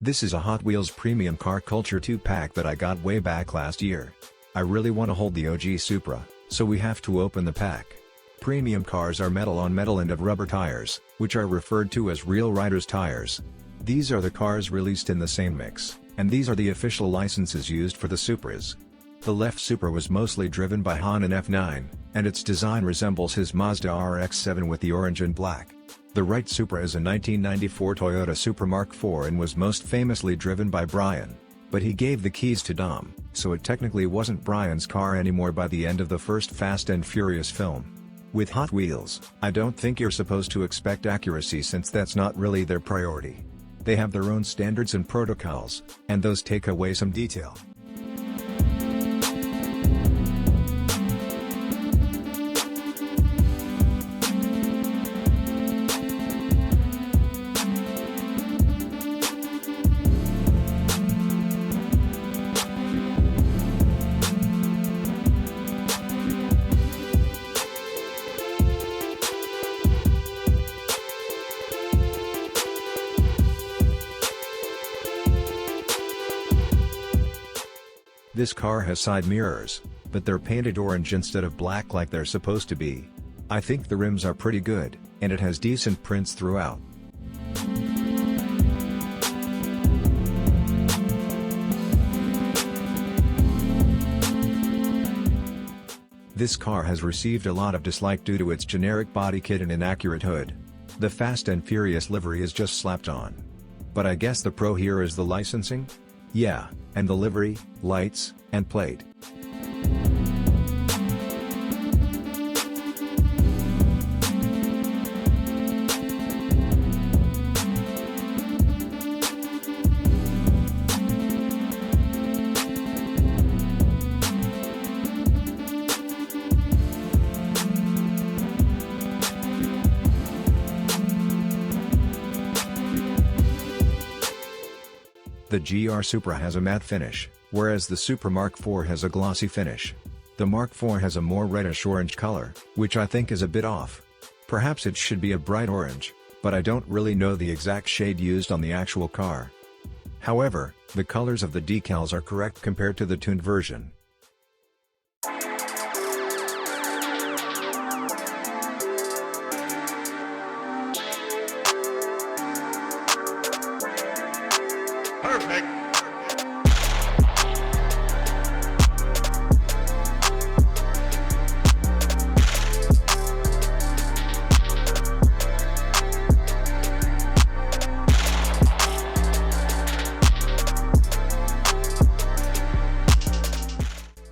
This is a Hot Wheels Premium Car Culture 2-pack that I got way back last year. I really want to hold the OG Supra, so we have to open the pack. Premium cars are metal on metal and have rubber tires, which are referred to as real riders tires. These are the cars released in the same mix, and these are the official licenses used for the Supras. The left Supra was mostly driven by Han in F9, and its design resembles his Mazda RX-7 with the orange and black. The right Supra is a 1994 Toyota Supra Mark IV and was most famously driven by Brian, but he gave the keys to Dom, so it technically wasn't Brian's car anymore by the end of the first Fast and Furious film. With Hot Wheels, I don't think you're supposed to expect accuracy since that's not really their priority. They have their own standards and protocols, and those take away some detail. This car has side mirrors, but they're painted orange instead of black like they're supposed to be. I think the rims are pretty good, and it has decent prints throughout. This car has received a lot of dislike due to its generic body kit and inaccurate hood. The Fast and Furious livery is just slapped on. But I guess the pro here is the licensing? Yeah, and the livery, lights, and plate. The GR Supra has a matte finish, whereas the Supra Mark IV has a glossy finish. The Mark IV has a more reddish-orange color, which I think is a bit off. Perhaps it should be a bright orange, but I don't really know the exact shade used on the actual car. However, the colors of the decals are correct compared to the tuned version. Perfect.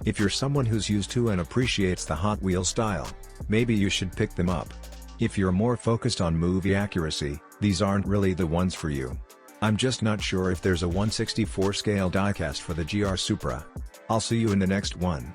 If you're someone who's used to and appreciates the Hot Wheels style, maybe you should pick them up. If you're more focused on movie accuracy, these aren't really the ones for you. I'm just not sure if there's a 1/64 scale diecast for the GR Supra. I'll see you in the next one.